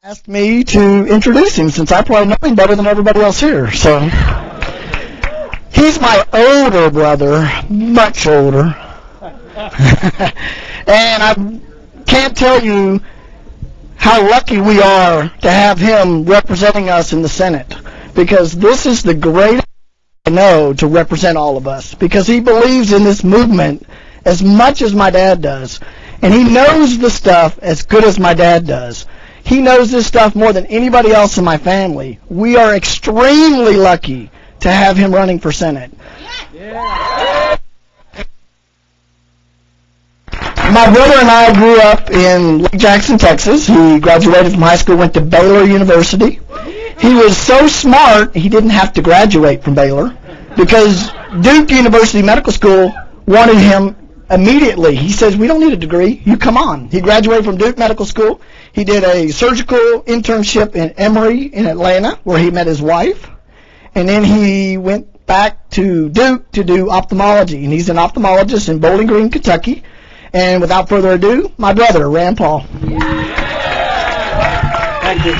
asked me to introduce him since I probably know him better than everybody else here. So he's my older brother, much older. And I can't tell you how lucky we are to have him representing us in the Senate, because this is the greatest I know to represent all of us, because he believes in this movement as much as my dad does, and he knows the stuff as good as my dad does. He knows this stuff more than anybody else in my family. We are extremely lucky to have him running for Senate. Yeah. My brother and I grew up in Lake Jackson, Texas. He graduated from high school, went to Baylor University. He was so smart, he didn't have to graduate from Baylor because Duke University Medical School wanted him immediately. He says, we don't need a degree. You come on. He graduated from Duke Medical School. He did a surgical internship in Emory in Atlanta where he met his wife. And then he went back to Duke to do ophthalmology. And he's an ophthalmologist in Bowling Green, Kentucky. And without further ado, my brother, Rand Paul. Thank you.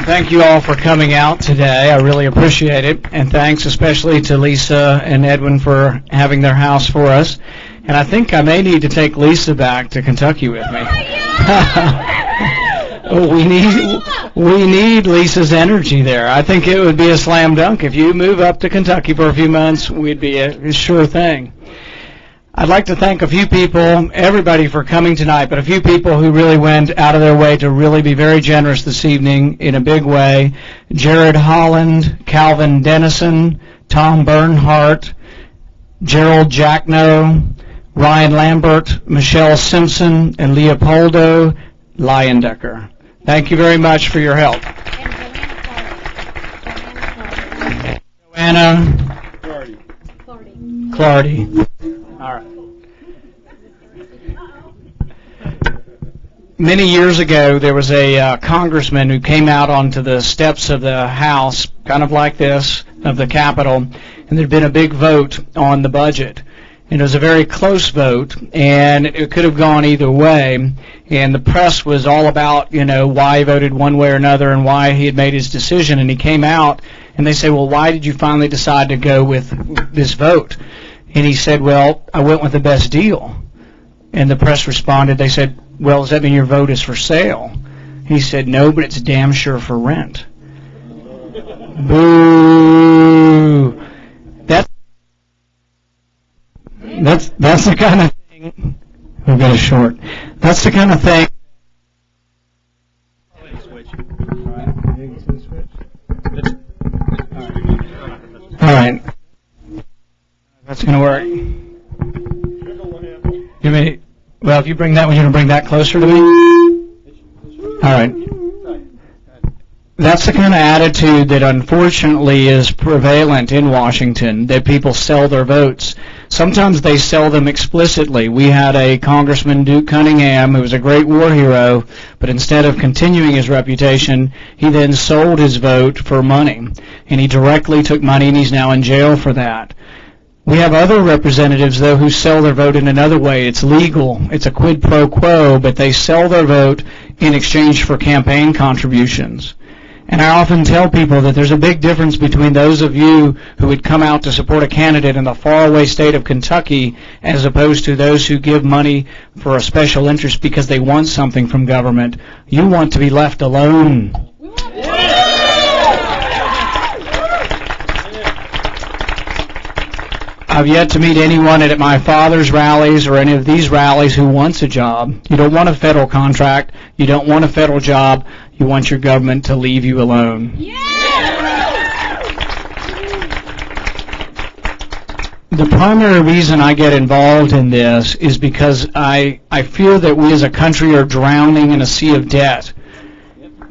Thank you all for coming out today. I really appreciate it. And thanks especially to Lisa and Edwin for having their house for us. And I think I may need to take Lisa back to Kentucky with me. We need Lisa's energy there. I think it would be a slam dunk. If you move up to Kentucky for a few months, we'd be a sure thing. I'd like to thank a few people, everybody for coming tonight, but a few people who really went out of their way to really be very generous this evening in a big way. Jared Holland, Calvin Dennison, Tom Bernhardt, Gerald Jackno, Ryan Lambert, Michelle Simpson, and Leopoldo Leyendecker. Thank you very much for your help. Joanna Clardy. All right. Many years ago, there was a congressman who came out onto the steps of the House, kind of like this, of the Capitol, and there had been a big vote on the budget. And it was a very close vote, and it could have gone either way. And the press was all about, why he voted one way or another and why he had made his decision. And he came out, and they say, well, why did you finally decide to go with this vote? And he said, well, I went with the best deal. And the press responded, they said, well, does that mean your vote is for sale? He said, no, but it's damn sure for rent. Boo! That's the kind of thing. We'll get it short. That's the kind of thing. All right. That's going to work. Well, if you bring that one, you're going to bring that closer to me? All right. That's the kind of attitude that unfortunately is prevalent in Washington, that people sell their votes. Sometimes they sell them explicitly. We had a Congressman, Duke Cunningham, who was a great war hero, but instead of continuing his reputation, he then sold his vote for money. And he directly took money, and he's now in jail for that. We have other representatives, though, who sell their vote in another way. It's legal. It's a quid pro quo, but they sell their vote in exchange for campaign contributions. And I often tell people that there's a big difference between those of you who would come out to support a candidate in the faraway state of Kentucky as opposed to those who give money for a special interest because they want something from government. You want to be left alone. I've yet to meet anyone at my father's rallies or any of these rallies who wants a job. You don't want a federal contract. You don't want a federal job. You want your government to leave you alone. Yeah! The primary reason I get involved in this is because I feel that we as a country are drowning in a sea of debt.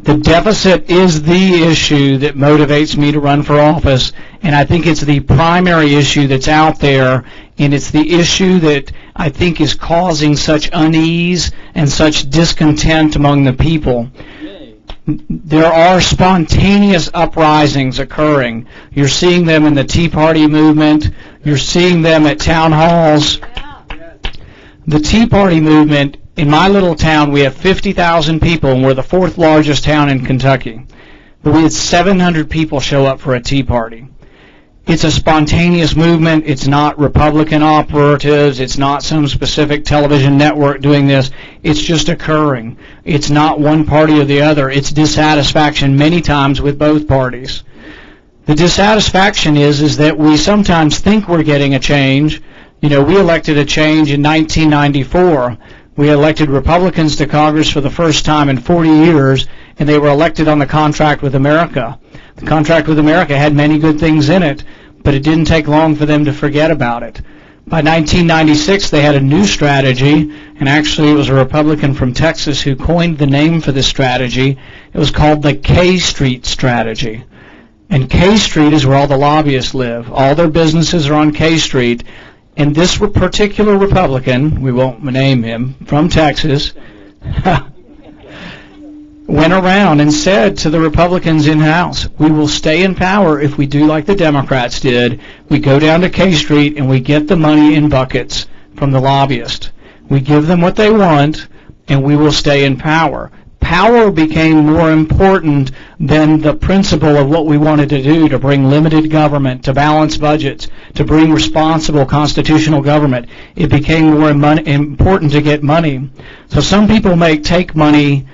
The deficit is the issue that motivates me to run for office, and I think it's the primary issue that's out there, and it's the issue that I think is causing such unease and such discontent among the people. There are spontaneous uprisings occurring. You're seeing them in the Tea Party movement. You're seeing them at town halls. The Tea Party movement, in my little town, we have 50,000 people, and we're the fourth largest town in Kentucky. But we had 700 people show up for a Tea Party. It's a spontaneous movement. It's not Republican operatives. It's not some specific television network doing this. It's just occurring. It's not one party or the other. It's dissatisfaction many times with both parties. The dissatisfaction is that we sometimes think we're getting a change. You know, we elected a change in 1994. We elected Republicans to Congress for the first time in 40 years, and they were elected on the contract with America. The contract with America had many good things in it, but it didn't take long for them to forget about it. By 1996, they had a new strategy, and actually it was a Republican from Texas who coined the name for this strategy. It was called the K Street strategy. And K Street is where all the lobbyists live. All their businesses are on K Street. And this particular Republican, we won't name him, from Texas, went around and said to the Republicans in-house, we will stay in power if we do like the Democrats did. We go down to K Street and we get the money in buckets from the lobbyists. We give them what they want, and we will stay in power. Power became more important than the principle of what we wanted to do, to bring limited government, to balance budgets, to bring responsible constitutional government. It became more important to get money. So some people take money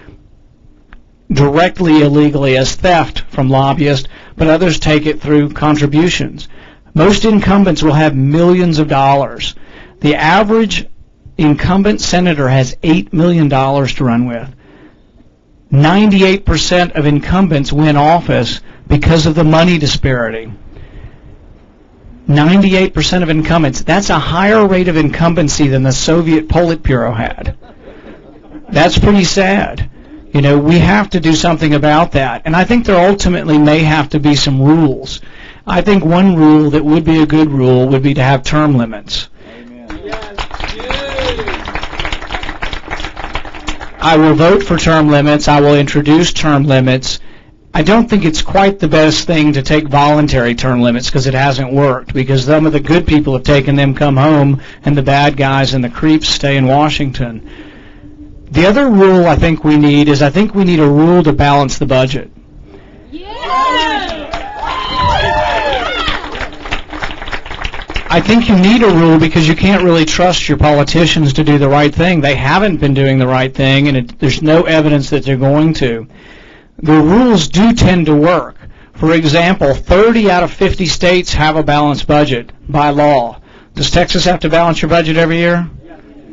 directly illegally as theft from lobbyists, but others take it through contributions. Most incumbents will have millions of dollars. The average incumbent senator has $8 million to run with. 98% of incumbents win office because of the money disparity. 98% of incumbents. That's a higher rate of incumbency than the Soviet Politburo had. That's pretty sad. You know, we have to do something about that. And I think there ultimately may have to be some rules. I think one rule that would be a good rule would be to have term limits. I will vote for term limits. I will introduce term limits. I don't think it's quite the best thing to take voluntary term limits because it hasn't worked, because some of the good people have taken them, come home, and the bad guys and the creeps stay in Washington. The other rule I think we need is a rule to balance the budget. I think you need a rule because you can't really trust your politicians to do the right thing. They haven't been doing the right thing, and there's no evidence that they're going to. The rules do tend to work. For example, 30 out of 50 states have a balanced budget by law. Does Texas have to balance your budget every year?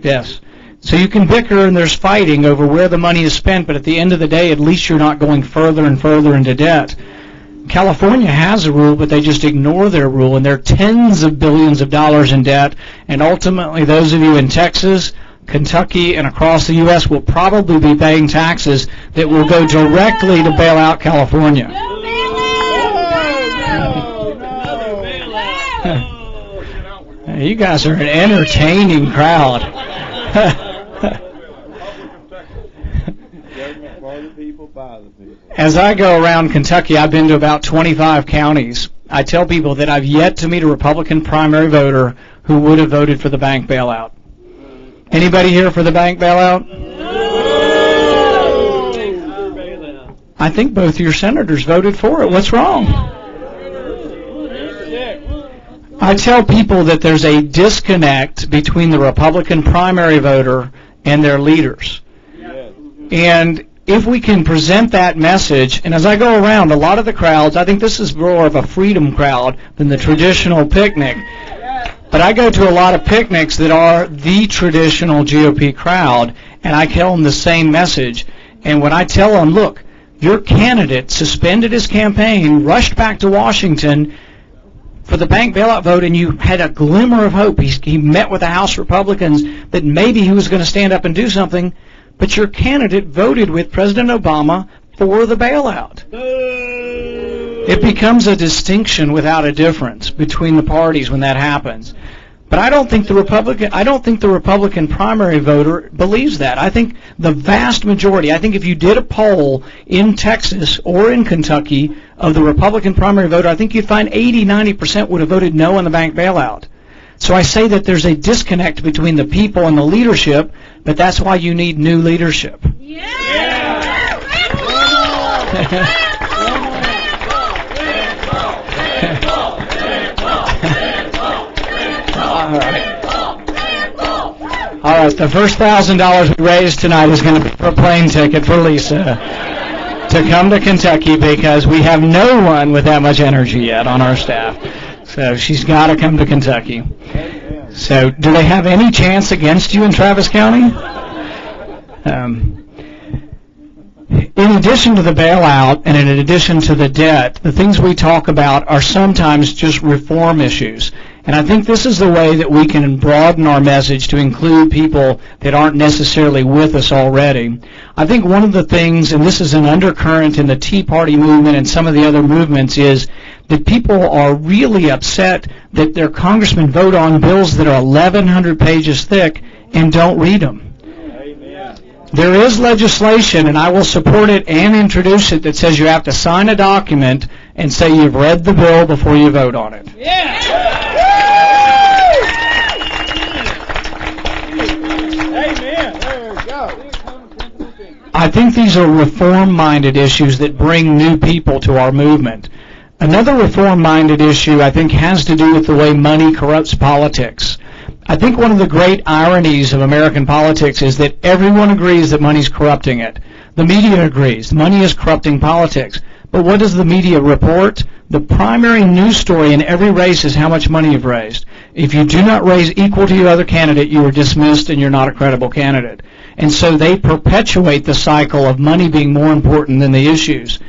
Yes. So you can bicker and there's fighting over where the money is spent, but at the end of the day, at least you're not going further and further into debt. California has a rule, but they just ignore their rule, and they're tens of billions of dollars in debt, and ultimately those of you in Texas, Kentucky, and across the U.S. will probably be paying taxes that will go directly to bail out California. You guys are an entertaining crowd. As I go around Kentucky, I've been to about 25 counties. I tell people that I've yet to meet a Republican primary voter who would have voted for the bank bailout. Anybody here for the bank bailout? I think both of your senators voted for it. What's wrong? I tell people that there's a disconnect between the Republican primary voter and their leaders. And if we can present that message, and as I go around, a lot of the crowds, I think this is more of a freedom crowd than the traditional picnic. But I go to a lot of picnics that are the traditional GOP crowd, and I tell them the same message. And when I tell them, look, your candidate suspended his campaign, rushed back to Washington for the bank bailout vote, and you had a glimmer of hope. He met with the House Republicans that maybe he was going to stand up and do something, but your candidate voted with President Obama for the bailout. It becomes a distinction without a difference between the parties when that happens. But I don't think the Republican primary voter believes that. I think the vast majority, I think if you did a poll in Texas or in Kentucky of the Republican primary voter, I think you'd find 80-90% would have voted no on the bank bailout. So I say that there's a disconnect between the people and the leadership, but that's why you need new leadership. All right, the first $1,000 we raised tonight is going to be for a plane ticket for Lisa to come to Kentucky, because we have no one with that much energy yet on our staff. So she's got to come to Kentucky. So do they have any chance against you in Travis County? In addition to the bailout and in addition to the debt, the things we talk about are sometimes just reform issues. And I think this is the way that we can broaden our message to include people that aren't necessarily with us already. I think one of the things, and this is an undercurrent in the Tea Party movement and some of the other movements, is that people are really upset that their congressmen vote on bills that are 1,100 pages thick and don't read them. There is legislation, and I will support it and introduce it, that says you have to sign a document and say you've read the bill before you vote on it. Amen. There we go. I think these are reform-minded issues that bring new people to our movement. Another reform-minded issue, I think, has to do with the way money corrupts politics. I think one of the great ironies of American politics is that everyone agrees that money's corrupting it. The media agrees. Money is corrupting politics. But what does the media report? The primary news story in every race is how much money you've raised. If you do not raise equal to your other candidate, you are dismissed and you're not a credible candidate. And so they perpetuate the cycle of money being more important than the issues.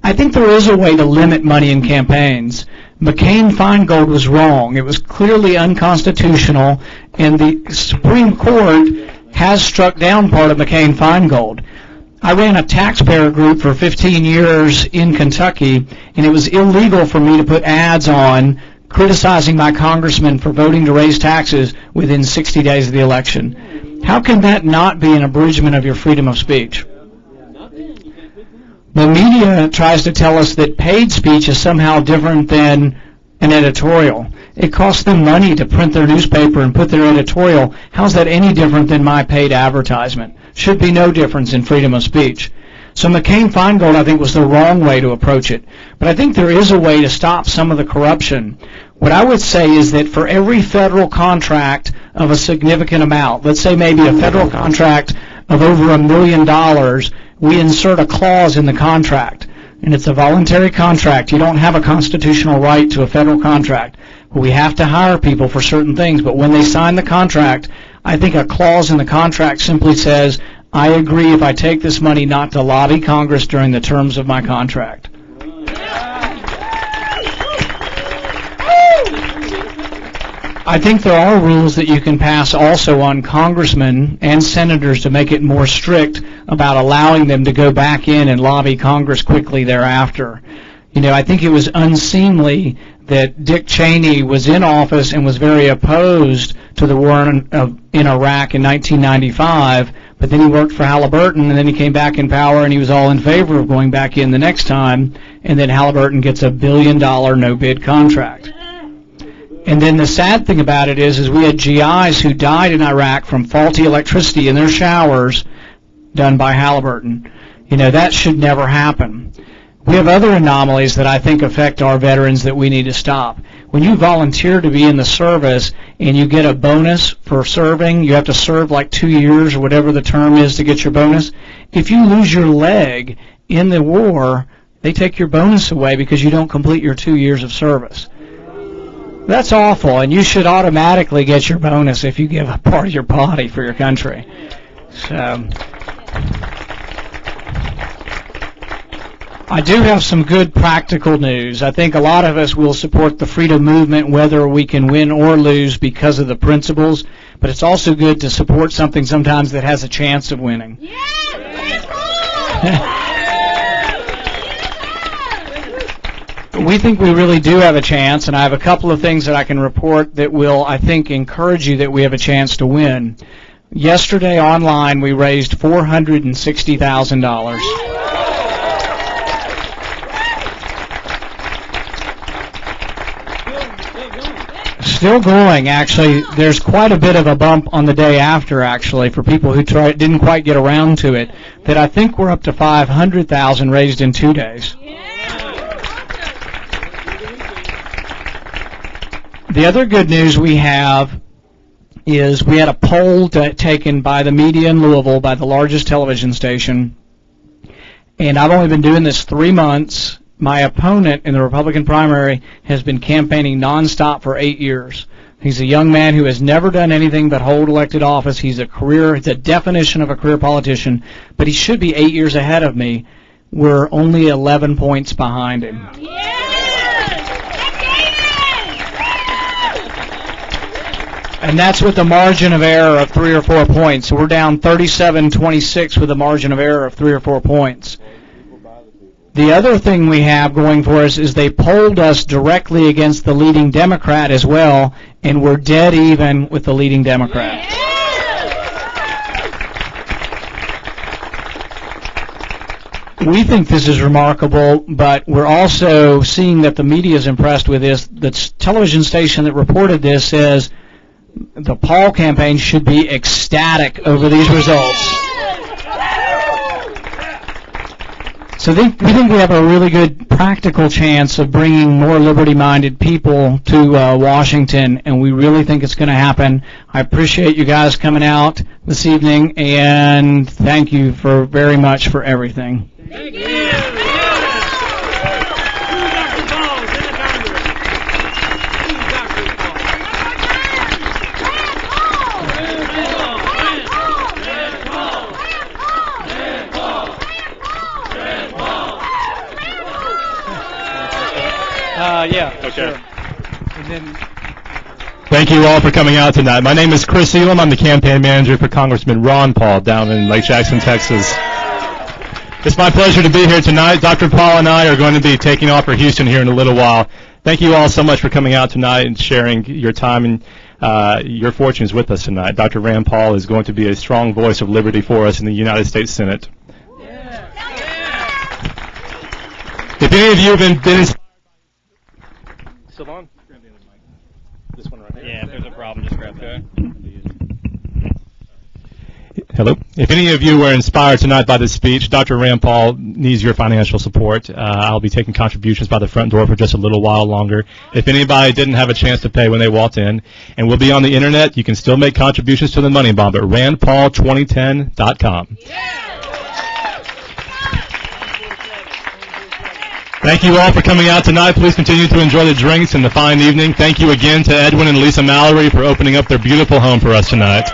I think there is a way to limit money in campaigns. McCain-Feingold was wrong. It was clearly unconstitutional, and the Supreme Court has struck down part of McCain-Feingold. I ran a taxpayer group for 15 years in Kentucky, and it was illegal for me to put ads on criticizing my congressman for voting to raise taxes within 60 days of the election. How can that not be an abridgment of your freedom of speech? The media tries to tell us that paid speech is somehow different than an editorial. It costs them money to print their newspaper and put their editorial. How's that any different than my paid advertisement? Should be no difference in freedom of speech. So McCain-Feingold, I think, was the wrong way to approach it. But I think there is a way to stop some of the corruption. What I would say is that for every federal contract of a significant amount, let's say maybe a federal contract of over $1 million, we insert a clause in the contract. And it's a voluntary contract. You don't have a constitutional right to a federal contract. We have to hire people for certain things. But when they sign the contract, I think a clause in the contract simply says, I agree if I take this money not to lobby Congress during the terms of my contract. I think there are rules that you can pass also on congressmen and senators to make it more strict about allowing them to go back in and lobby Congress quickly thereafter. You know, I think it was unseemly that Dick Cheney was in office and was very opposed to the war in Iraq in 1995, but then he worked for Halliburton, and then he came back in power, and he was all in favor of going back in the next time, and then Halliburton gets a $1 billion no-bid contract. And then the sad thing about it is we had GIs who died in Iraq from faulty electricity in their showers done by Halliburton. You know, that should never happen. We have other anomalies that I think affect our veterans that we need to stop. When you volunteer to be in the service and you get a bonus for serving, you have to serve like 2 years or whatever the term is to get your bonus. If you lose your leg in the war, they take your bonus away because you don't complete your 2 years of service. That's awful, and you should automatically get your bonus if you give a part of your body for your country. So I do have some good practical news. I think a lot of us will support the freedom movement whether we can win or lose because of the principles, but it's also good to support something sometimes that has a chance of winning. We think we really do have a chance, and I have a couple of things that I can report that will, I think, encourage you that we have a chance to win. Yesterday online we raised $460,000. still going, actually. There's quite a bit of a bump on the day after, actually, for people who didn't quite get around to it, that I think we're up to $500,000 raised in 2 days. The other good news we have is we had a poll taken by the media in Louisville, by the largest television station, and I've only been doing this 3 months. My opponent in the Republican primary has been campaigning nonstop for 8 years. He's a young man who has never done anything but hold elected office. He's the definition of a career politician, but he should be 8 years ahead of me. We're only 11 points behind him. And that's with a margin of error of 3 or 4 points. So we're down 37-26 with a margin of error of 3 or 4 points. The other thing we have going for us is they polled us directly against the leading Democrat as well, and we're dead even with the leading Democrat. We think this is remarkable, but we're also seeing that the media is impressed with this. The television station that reported this says the Paul campaign should be ecstatic over these results. So we think we have a really good practical chance of bringing more liberty-minded people to Washington, and we really think it's going to happen. I appreciate you guys coming out this evening, and thank you very much for everything. Thank you. Yeah. Okay. Sure. And then, thank you all for coming out tonight. My name is Chris Elam. I'm the campaign manager for Congressman Ron Paul down in Lake Jackson, Texas. It's my pleasure to be here tonight. Dr. Paul and I are going to be taking off for Houston here in a little while. Thank you all so much for coming out tonight and sharing your time and your fortunes with us tonight. Dr. Rand Paul is going to be a strong voice of liberty for us in the United States Senate. If any of you have been inspired, still on? This one right here. Yeah, if there's a problem, just grab that. Hello. If any of you were inspired tonight by this speech, Dr. Rand Paul needs your financial support. I'll be taking contributions by the front door for just a little while longer. If anybody didn't have a chance to pay when they walked in, and we'll be on the internet, you can still make contributions to the Money Bomb at randpaul2010.com. Thank you all for coming out tonight. Please continue to enjoy the drinks and the fine evening. Thank you again to Edwin and Lisa Mallory for opening up their beautiful home for us tonight.